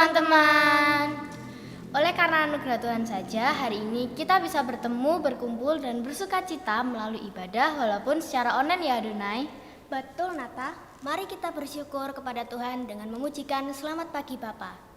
teman-teman. Oleh karena anugerah Tuhan saja, hari ini kita bisa bertemu, berkumpul, dan bersuka cita melalui ibadah walaupun secara online ya Adonai. Betul Nata, mari kita bersyukur kepada Tuhan dengan memujikan Selamat Pagi Bapa.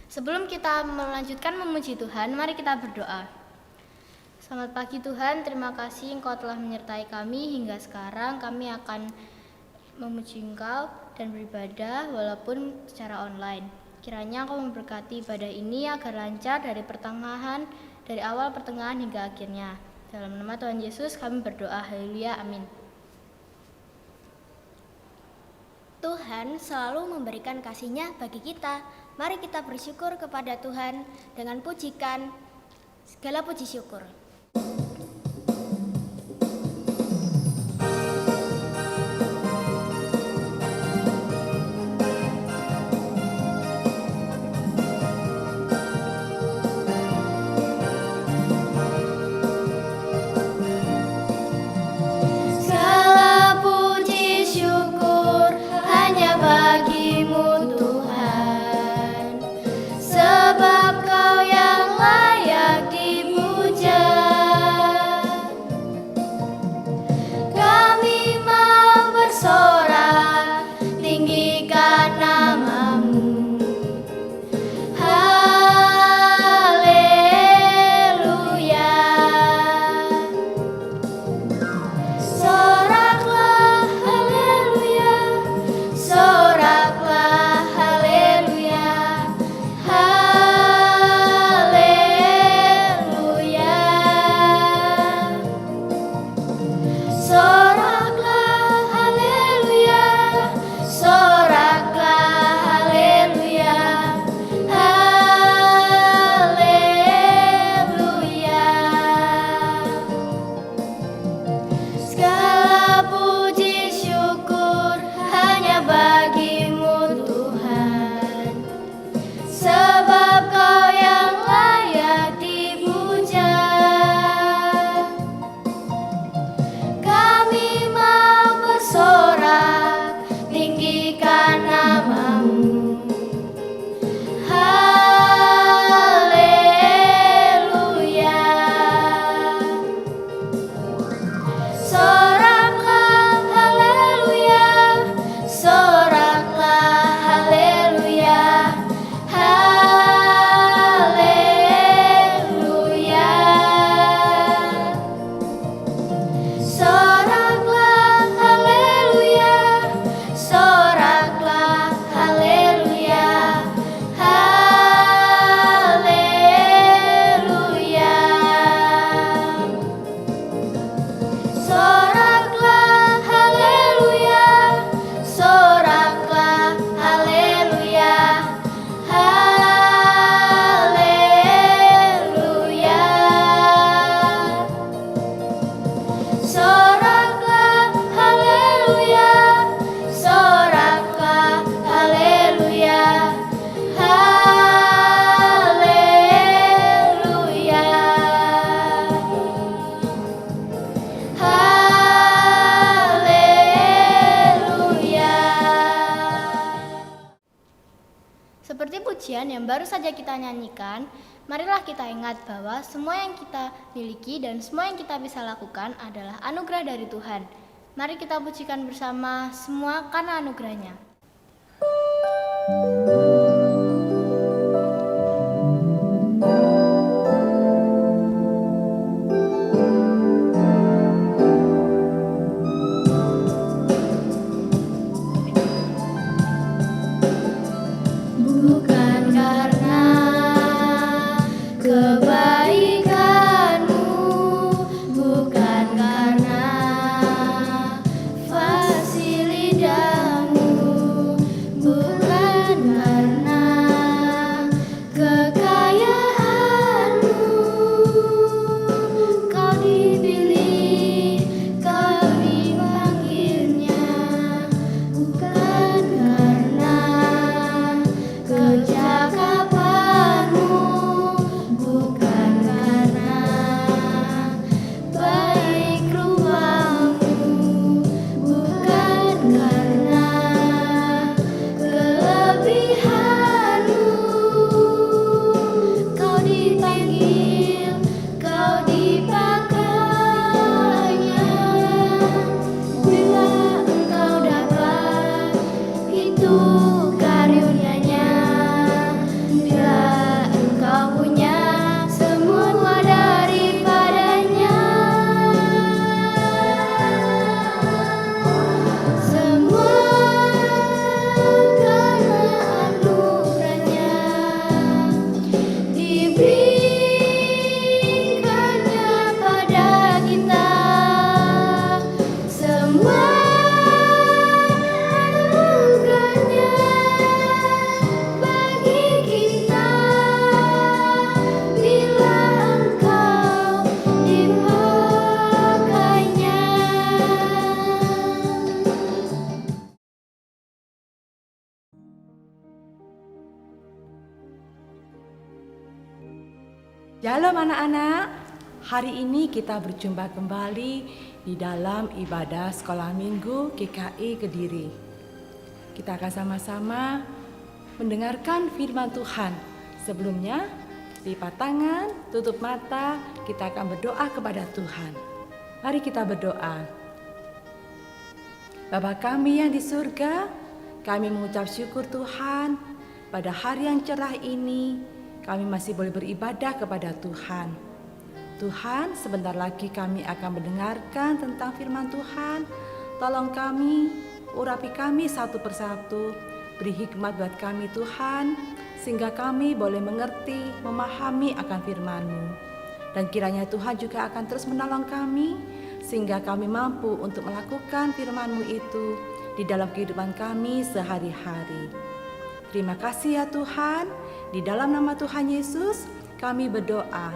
Sebelum kita melanjutkan memuji Tuhan, mari kita berdoa. Selamat pagi Tuhan, terima kasih Engkau telah menyertai kami hingga sekarang. Kami akan memuji Engkau dan beribadah walaupun secara online. Kiranya Engkau memberkati ibadah ini agar lancar dari awal pertengahan hingga akhirnya. Dalam nama Tuhan Yesus kami berdoa, haleluya, amin. Tuhan selalu memberikan kasih-Nya bagi kita. Mari kita bersyukur kepada Tuhan dengan pujikan segala puji syukur. Sebab Kau yang layak dipuja. pujian yang baru saja kita nyanyikan, marilah kita ingat bahwa semua yang kita miliki dan semua yang kita bisa lakukan adalah anugerah dari Tuhan. Mari kita pujikan bersama semua karena anugerahnya. Bukan karena kebaikanmu, bukan karena fasilitamu, bukan karena kekayaanmu. Kau dipilih, kau dipanggilnya, bukan karena kecakapanmu, bukan karena baik rupamu, bukan karena kelebihanmu. Kau dipanggil, kau dipakainya. Bila engkau dapat itu karunia-Nya, bila engkau punya semua daripadanya, semua karena anugerahnya diberikannya pada kita. Semua anugerahnya bagi kita, bila engkau dipakainya. Shalom anak-anak, hari ini kita berjumpa kembali di dalam ibadah sekolah minggu GKI Kediri. Kita akan sama-sama mendengarkan firman Tuhan. Sebelumnya, lipat tangan, tutup mata, kita akan berdoa kepada Tuhan. Mari kita berdoa. Bapa kami yang di surga, kami mengucap syukur Tuhan pada hari yang cerah ini. Kami masih boleh beribadah kepada Tuhan. Tuhan, sebentar lagi kami akan mendengarkan tentang firman Tuhan. Tolong kami, urapi kami satu persatu. Beri hikmat buat kami Tuhan, sehingga kami boleh mengerti, memahami akan firman-Mu. Dan kiranya Tuhan juga akan terus menolong kami, sehingga kami mampu untuk melakukan firman-Mu itu di dalam kehidupan kami sehari-hari. Terima kasih ya Tuhan. Di dalam nama Tuhan Yesus kami berdoa.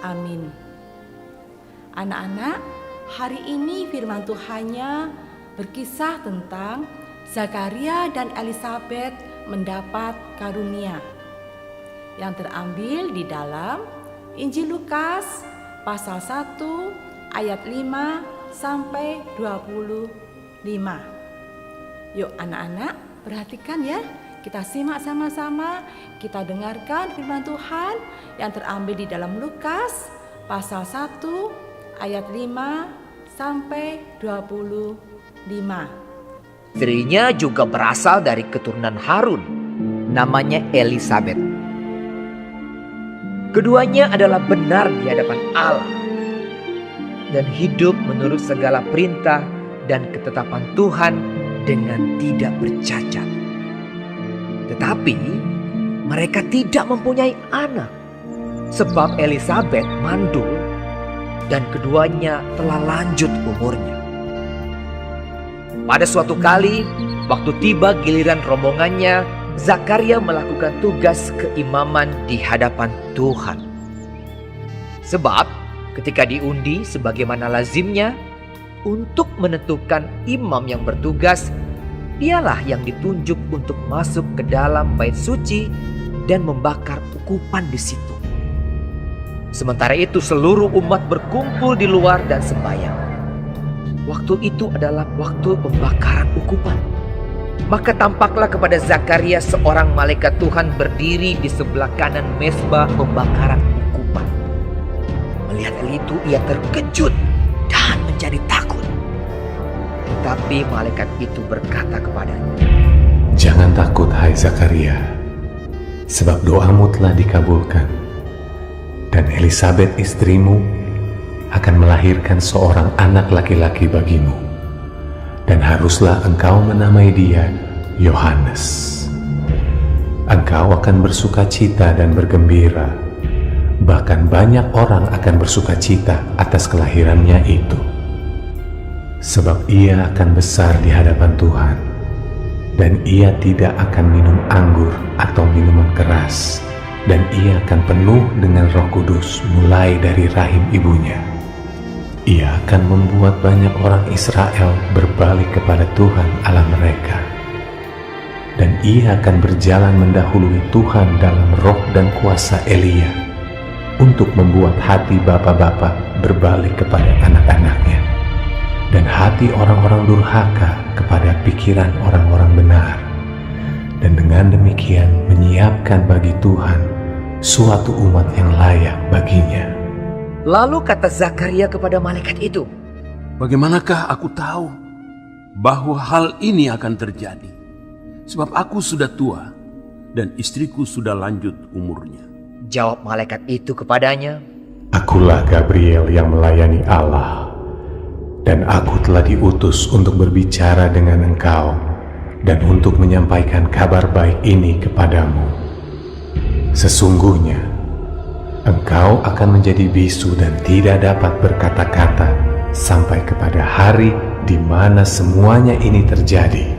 Amin. Anak-anak, hari ini firman Tuhannya berkisah tentang Zakaria dan Elisabet mendapat karunia, yang terambil di dalam Injil Lukas pasal 1 ayat 5 sampai 25. Yuk anak-anak, perhatikan ya. Kita simak sama-sama, kita dengarkan firman Tuhan yang terambil di dalam Lukas pasal 1 ayat 5 sampai 25. Istrinya juga berasal dari keturunan Harun, namanya Elisabet. Keduanya adalah benar di hadapan Allah dan hidup menurut segala perintah dan ketetapan Tuhan dengan tidak bercacat. Tetapi mereka tidak mempunyai anak, sebab Elisabet mandul dan keduanya telah lanjut umurnya. Pada suatu kali, waktu tiba giliran rombongannya, Zakaria melakukan tugas keimaman di hadapan Tuhan. Sebab ketika diundi sebagaimana lazimnya untuk menentukan imam yang bertugas, dialah yang ditunjuk untuk masuk ke dalam bait suci dan membakar ukupan di situ. Sementara itu seluruh umat berkumpul di luar dan sembahyang. Waktu itu adalah waktu pembakaran ukupan. Maka tampaklah kepada Zakaria seorang malaikat Tuhan berdiri di sebelah kanan mezbah pembakaran ukupan. Melihat hal itu ia terkejut dan menjadi takut. Tetapi malaikat itu berkata kepadanya, "Jangan takut, hai Zakaria, sebab doamu telah dikabulkan, dan Elisabet istrimu akan melahirkan seorang anak laki-laki bagimu, dan haruslah engkau menamai dia Yohanes. Engkau akan bersukacita dan bergembira, bahkan banyak orang akan bersukacita atas kelahirannya itu. Sebab ia akan besar di hadapan Tuhan, dan ia tidak akan minum anggur atau minuman keras, dan ia akan penuh dengan Roh Kudus mulai dari rahim ibunya. Ia akan membuat banyak orang Israel berbalik kepada Tuhan Allah mereka, dan ia akan berjalan mendahului Tuhan dalam roh dan kuasa Elia, untuk membuat hati bapa-bapa berbalik kepada anak-anaknya, dan hati orang-orang durhaka kepada pikiran orang-orang benar, dan dengan demikian menyiapkan bagi Tuhan suatu umat yang layak baginya." Lalu kata Zakaria kepada malaikat itu, "Bagaimanakah aku tahu bahwa hal ini akan terjadi? Sebab aku sudah tua dan istriku sudah lanjut umurnya." Jawab malaikat itu kepadanya, "Akulah Gabriel yang melayani Allah, dan aku telah diutus untuk berbicara dengan engkau dan untuk menyampaikan kabar baik ini kepadamu. Sesungguhnya engkau akan menjadi bisu dan tidak dapat berkata-kata sampai kepada hari di mana semuanya ini terjadi,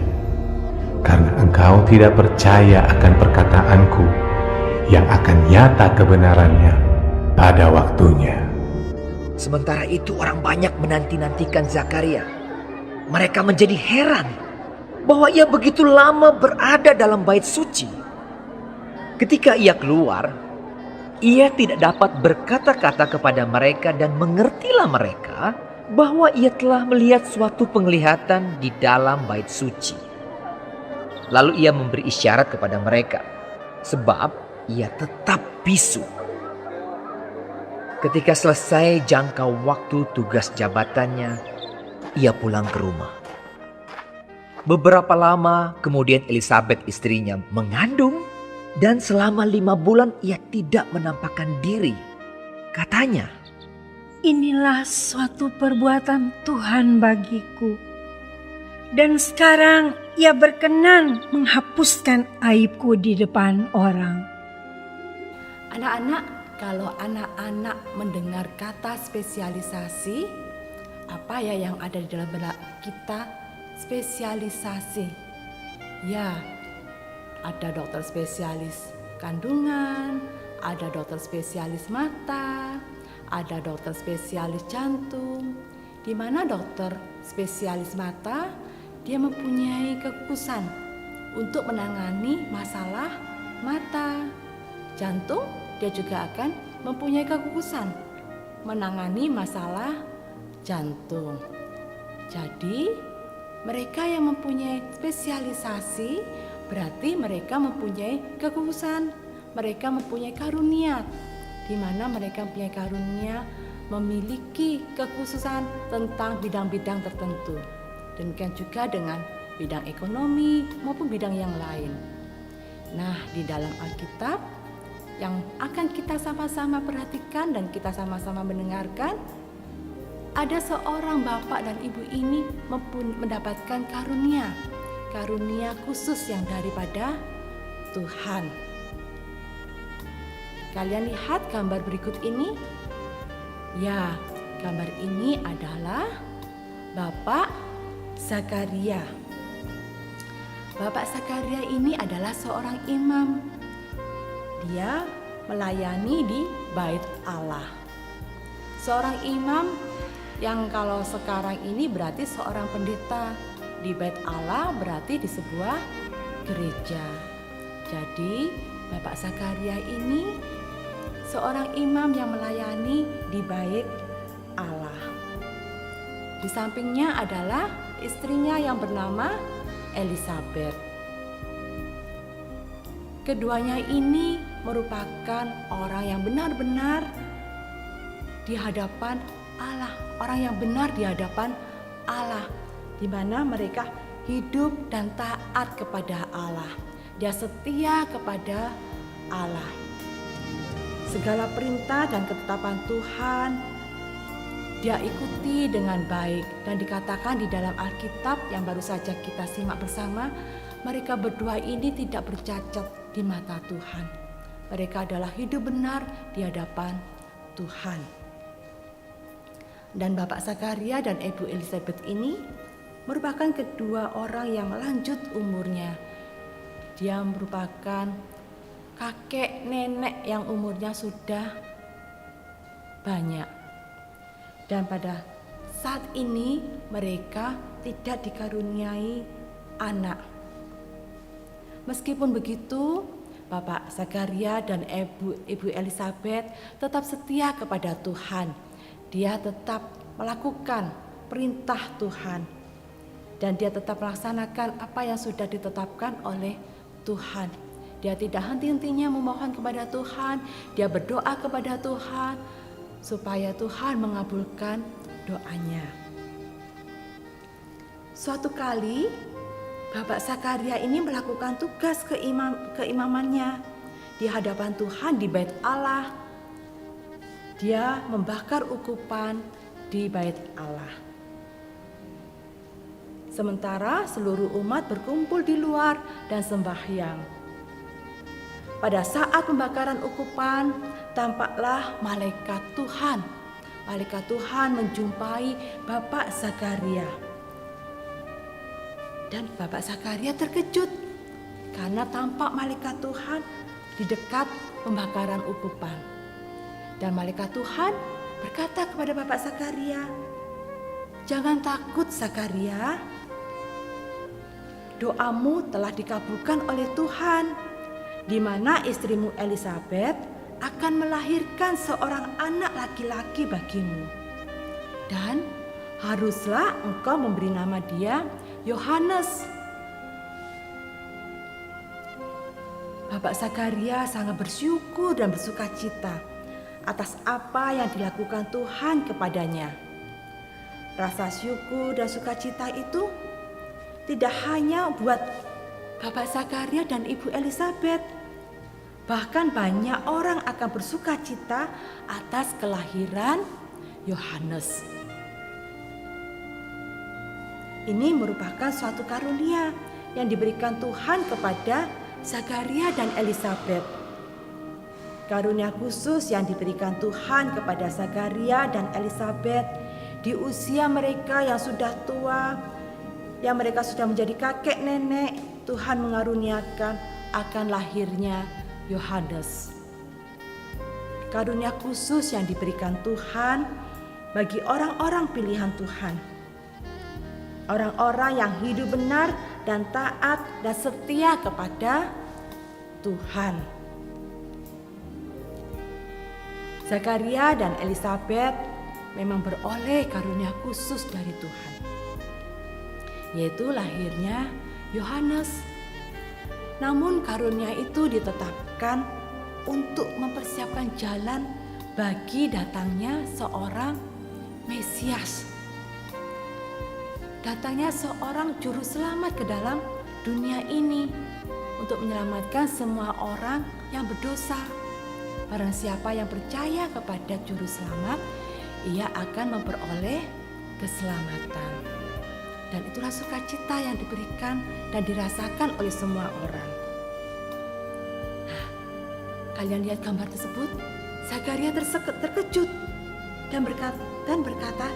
karena engkau tidak percaya akan perkataanku yang akan nyata kebenarannya pada waktunya." Sementara itu orang banyak menanti-nantikan Zakaria. Mereka menjadi heran bahwa ia begitu lama berada dalam bait suci. Ketika ia keluar, ia tidak dapat berkata-kata kepada mereka, dan mengertilah mereka bahwa ia telah melihat suatu penglihatan di dalam bait suci. Lalu ia memberi isyarat kepada mereka, sebab ia tetap bisu. Ketika selesai jangka waktu tugas jabatannya, ia pulang ke rumah. Beberapa lama kemudian Elisabet istrinya mengandung, dan selama 5 bulan ia tidak menampakkan diri. Katanya, "Inilah suatu perbuatan Tuhan bagiku, dan sekarang ia berkenan menghapuskan aibku di depan orang." Anak-anak, kalau anak-anak mendengar kata spesialisasi, apa ya yang ada di dalam benak kita? Spesialisasi. Ya, ada dokter spesialis kandungan, ada dokter spesialis mata, ada dokter spesialis jantung. Di mana dokter spesialis mata, dia mempunyai kekhususan untuk menangani masalah mata. Jantung, dia juga akan mempunyai kekhususan menangani masalah jantung. Jadi, mereka yang mempunyai spesialisasi berarti mereka mempunyai kekhususan, mereka mempunyai karunia, di mana mereka mempunyai karunia memiliki kekhususan tentang bidang-bidang tertentu. Demikian juga dengan bidang ekonomi maupun bidang yang lain. Nah, di dalam Alkitab yang akan kita sama-sama perhatikan dan kita sama-sama mendengarkan, ada seorang bapak dan ibu ini mendapatkan karunia khusus yang daripada Tuhan. Kalian lihat gambar berikut ini? Ya, gambar ini adalah Bapak Zakaria. Bapak Zakaria ini adalah seorang imam. Dia melayani di bait Allah. Seorang imam yang kalau sekarang ini berarti seorang pendeta. Di bait Allah berarti di sebuah gereja. Jadi Bapak Zakaria ini seorang imam yang melayani di bait Allah. Di sampingnya adalah istrinya yang bernama Elisabet. Keduanya ini merupakan orang yang benar-benar di hadapan Allah, orang yang benar di hadapan Allah, di mana mereka hidup dan taat kepada Allah. Dia setia kepada Allah. Segala perintah dan ketetapan Tuhan dia ikuti dengan baik, dan dikatakan di dalam Alkitab yang baru saja kita simak bersama, mereka berdua ini tidak bercacat di mata Tuhan. Mereka adalah hidup benar di hadapan Tuhan. Dan Bapak Zakaria dan Ibu Elisabet ini merupakan kedua orang yang lanjut umurnya. Dia merupakan kakek nenek yang umurnya sudah banyak. Dan pada saat ini mereka tidak dikaruniai anak. Meskipun begitu, Bapak Zakaria dan Ibu Elisabet tetap setia kepada Tuhan. Dia tetap melakukan perintah Tuhan. Dan dia tetap melaksanakan apa yang sudah ditetapkan oleh Tuhan. Dia tidak henti-hentinya memohon kepada Tuhan. Dia berdoa kepada Tuhan supaya Tuhan mengabulkan doanya. Suatu kali Bapak Zakaria ini melakukan tugas keimamannya di hadapan Tuhan di bait Allah. Dia membakar ukupan di bait Allah. Sementara seluruh umat berkumpul di luar dan sembahyang. Pada saat pembakaran ukupan, tampaklah malaikat Tuhan. Malaikat Tuhan menjumpai Bapak Zakaria. Dan Bapak Zakaria terkejut karena tampak malaikat Tuhan di dekat pembakaran ukupan. Dan malaikat Tuhan berkata kepada Bapak Zakaria, "Jangan takut Zakaria. Doamu telah dikabulkan oleh Tuhan, di mana istrimu Elisabet akan melahirkan seorang anak laki-laki bagimu. Dan haruslah engkau memberi nama dia Yohanes." Bapak Zakaria sangat bersyukur dan bersukacita atas apa yang dilakukan Tuhan kepadanya. Rasa syukur dan sukacita itu tidak hanya buat Bapak Zakaria dan Ibu Elisabet, bahkan banyak orang akan bersukacita atas kelahiran Yohanes. Ini merupakan suatu karunia yang diberikan Tuhan kepada Zakaria dan Elisabet. Karunia khusus yang diberikan Tuhan kepada Zakaria dan Elisabet di usia mereka yang sudah tua, yang mereka sudah menjadi kakek nenek. Tuhan mengaruniakan akan lahirnya Yohanes. Karunia khusus yang diberikan Tuhan bagi orang-orang pilihan Tuhan. Orang-orang yang hidup benar dan taat dan setia kepada Tuhan. Zakaria dan Elisabet memang beroleh karunia khusus dari Tuhan, yaitu lahirnya Yohanes. Namun karunia itu ditetapkan untuk mempersiapkan jalan bagi datangnya seorang Mesias. Datangnya seorang juru selamat ke dalam dunia ini untuk menyelamatkan semua orang yang berdosa. Barang siapa yang percaya kepada juru selamat, ia akan memperoleh keselamatan. Dan itulah sukacita yang diberikan dan dirasakan oleh semua orang. Nah, kalian lihat gambar tersebut? Zakaria terkejut dan berkata,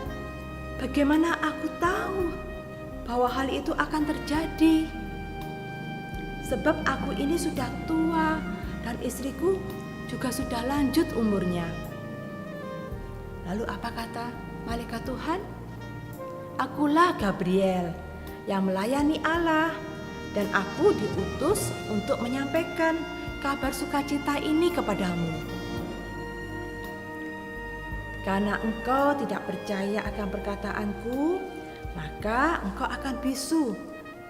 "Bagaimana aku tahu bahwa hal itu akan terjadi? Sebab aku ini sudah tua dan istriku juga sudah lanjut umurnya." Lalu apa kata malaikat Tuhan? "Akulah Gabriel yang melayani Allah, dan aku diutus untuk menyampaikan kabar sukacita ini kepadamu. Karena engkau tidak percaya akan perkataanku, maka engkau akan bisu,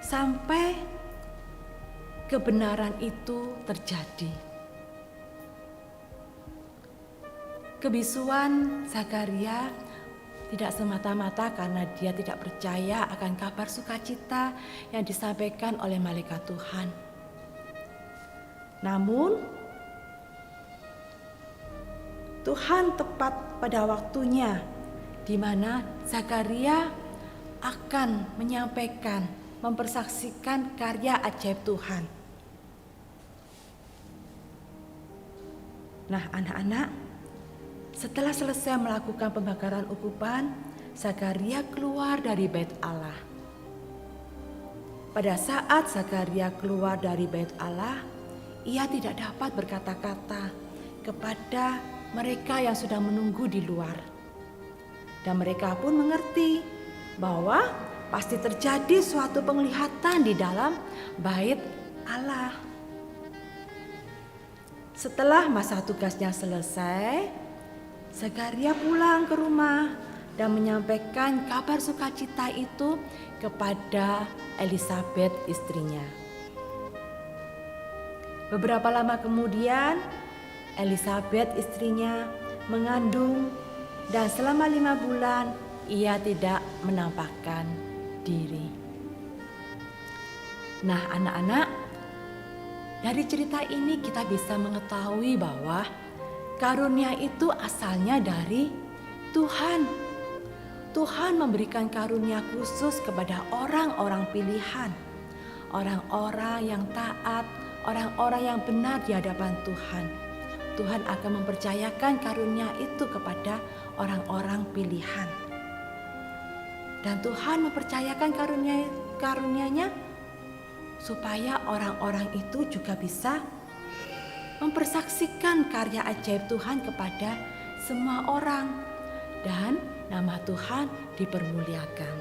sampai kebenaran itu terjadi. Kebisuan Zakaria tidak semata-mata karena dia tidak percaya akan kabar sukacita yang disampaikan oleh malaikat Tuhan. Namun, Tuhan tepat pada waktunya di mana Zakaria akan menyampaikan, mempersaksikan karya ajaib Tuhan. Nah, anak-anak, setelah selesai melakukan pembakaran ukupan, Zakaria keluar dari bait Allah. Pada saat Zakaria keluar dari bait Allah, ia tidak dapat berkata-kata kepada mereka yang sudah menunggu di luar. Dan mereka pun mengerti bahwa pasti terjadi suatu penglihatan di dalam bait Allah. Setelah masa tugasnya selesai, Zakaria pulang ke rumah dan menyampaikan kabar sukacita itu kepada Elisabet istrinya. Beberapa lama kemudian, Elisabet istrinya mengandung dan selama 5 bulan ia tidak menampakkan diri. Nah, anak-anak, dari cerita ini kita bisa mengetahui bahwa karunia itu asalnya dari Tuhan. Tuhan memberikan karunia khusus kepada orang-orang pilihan, orang-orang yang taat, orang-orang yang benar di hadapan Tuhan. Tuhan akan mempercayakan karunia itu kepada orang-orang pilihan. Dan Tuhan mempercayakan karunia-nya supaya orang-orang itu juga bisa mempersaksikan karya ajaib Tuhan kepada semua orang. Dan nama Tuhan dipermuliakan.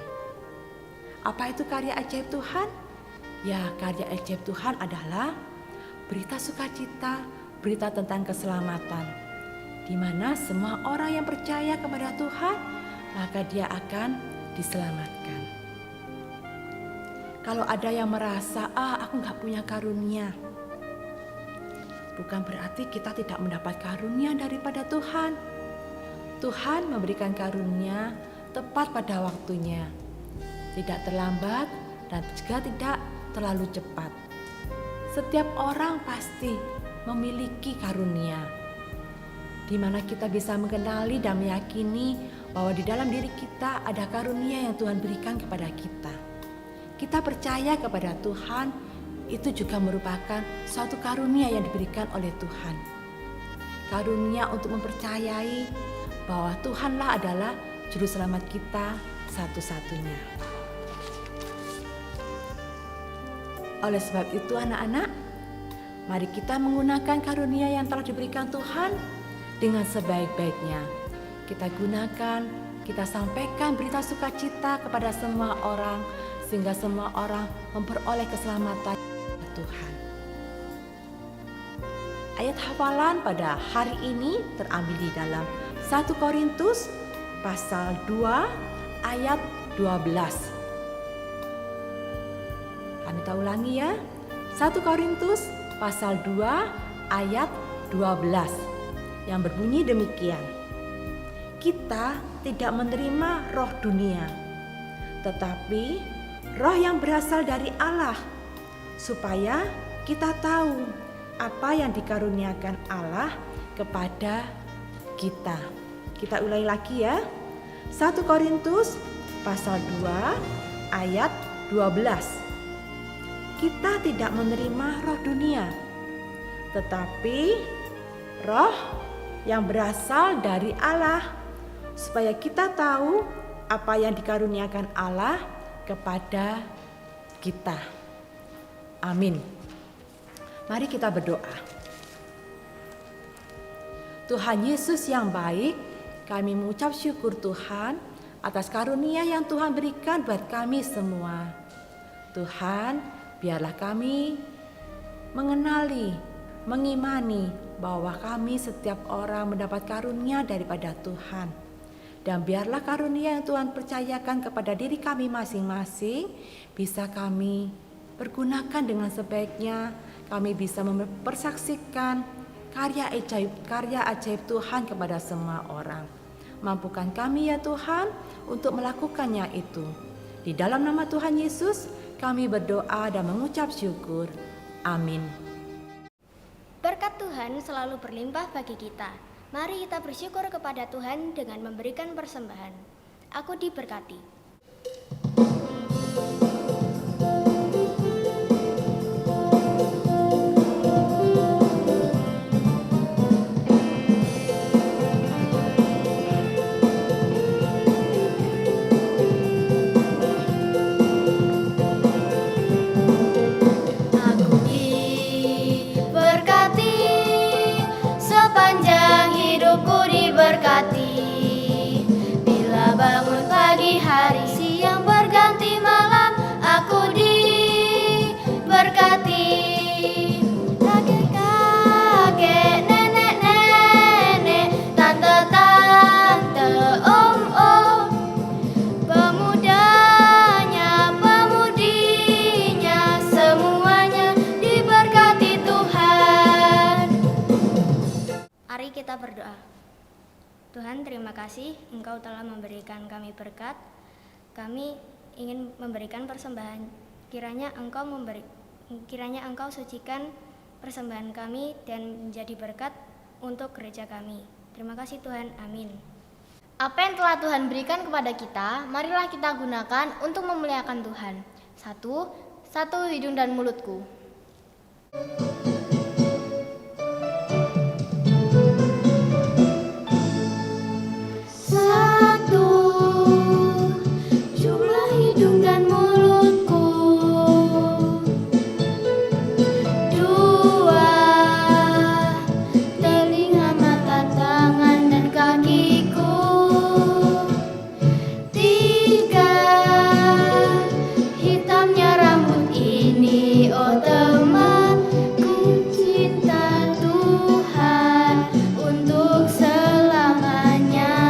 Apa itu karya ajaib Tuhan? Ya, karya ajaib Tuhan adalah berita sukacita, berita tentang keselamatan, di mana semua orang yang percaya kepada Tuhan, maka dia akan diselamatkan. Kalau ada yang merasa, aku gak punya karunia, bukan berarti kita tidak mendapat karunia daripada Tuhan. Tuhan memberikan karunia tepat pada waktunya, tidak terlambat dan juga tidak terlalu cepat. Setiap orang pasti memiliki karunia, di mana kita bisa mengenali dan meyakini bahwa di dalam diri kita ada karunia yang Tuhan berikan kepada kita. Kita percaya kepada Tuhan, itu juga merupakan suatu karunia yang diberikan oleh Tuhan. Karunia untuk mempercayai bahwa Tuhanlah adalah juru selamat kita satu-satunya. Oleh sebab itu anak-anak, mari kita menggunakan karunia yang telah diberikan Tuhan dengan sebaik-baiknya. Kita gunakan, kita sampaikan berita sukacita kepada semua orang, sehingga semua orang memperoleh keselamatan Tuhan. Ayat hafalan pada hari ini terambil di dalam 1 Korintus pasal 2 ayat 12. Kami kita ulangi ya. 1 Korintus pasal 2 ayat 12 yang berbunyi demikian. Kita tidak menerima roh dunia, tetapi roh yang berasal dari Allah, supaya kita tahu apa yang dikaruniakan Allah kepada kita. Kita ulangi lagi ya. 1 Korintus pasal 2 ayat 12. Kita tidak menerima roh dunia, tetapi roh yang berasal dari Allah, supaya kita tahu apa yang dikaruniakan Allah kepada kita. Amin. Mari kita berdoa. Tuhan Yesus yang baik, kami mengucap syukur Tuhan atas karunia yang Tuhan berikan buat kami semua. Tuhan, biarlah kami mengenali, mengimani bahwa kami setiap orang mendapat karunia daripada Tuhan. Dan biarlah karunia yang Tuhan percayakan kepada diri kami masing-masing bisa kami pergunakan dengan sebaiknya. Kami bisa mempersaksikan karya ajaib Tuhan kepada semua orang. Mampukan kami ya Tuhan untuk melakukannya itu. Di dalam nama Tuhan Yesus kami berdoa dan mengucap syukur. Amin. Berkat Tuhan selalu berlimpah bagi kita. Mari kita bersyukur kepada Tuhan dengan memberikan persembahan. Aku diberkati. Aku diberkati, sepanjang hidupku diberkati. Bila bangun pagi hari, siang berganti malam, aku diberkati. Kakek-kakek, nenek-nenek, tante-tante, om-om, pemudanya, pemudinya, semuanya diberkati Tuhan. Mari kita berdoa. Tuhan, terima kasih Engkau telah memberikan kami berkat. Kami ingin memberikan persembahan. Kiranya Engkau sucikan persembahan kami dan menjadi berkat untuk gereja kami. Terima kasih Tuhan. Amin. Apa yang telah Tuhan berikan kepada kita, marilah kita gunakan untuk memuliakan Tuhan. Satu hidung dan mulutku. Satu, jumlah hidung dan mulutku. Dua, telinga, mata, tangan, dan kakiku. Tiga, hitamnya rambut ini, oh teman, ku cinta Tuhan untuk selamanya.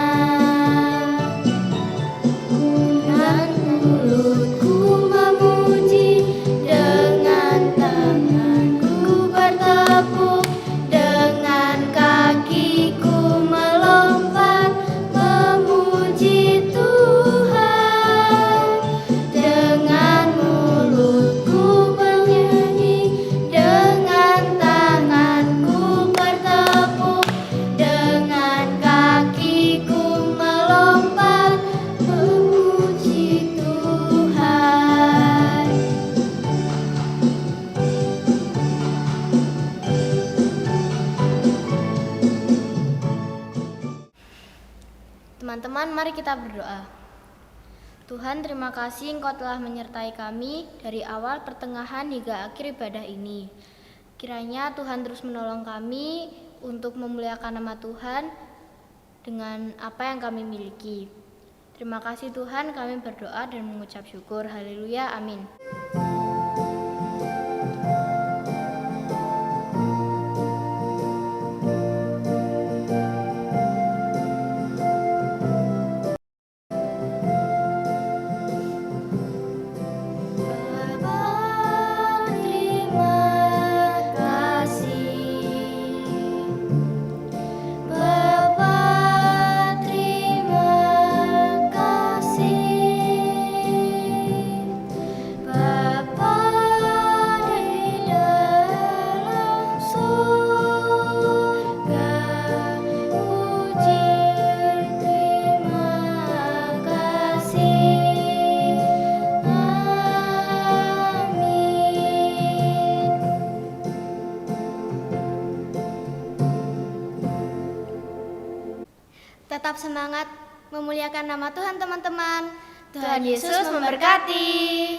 Dan mulutku memuji, dengan tanganku bertepuk, dengan kakiku melompat memuji Tuhan. Dengan mulutku bernyanyi, dengan tanganku bertepuk, dengan kakiku melompat memuji Tuhan. Teman-teman, mari kita berdoa. Tuhan, terima kasih Engkau telah menyertai kami dari awal, pertengahan, hingga akhir ibadah ini. Kiranya Tuhan terus menolong kami untuk memuliakan nama Tuhan dengan apa yang kami miliki. Terima kasih Tuhan, kami berdoa dan mengucap syukur. Haleluya, amin. Bapa, terima kasih. Bapa, terima kasih. Bapa di dalam surga, puji terima kasih. Tetap semangat memuliakan nama Tuhan teman-teman. Tuhan Yesus memberkati.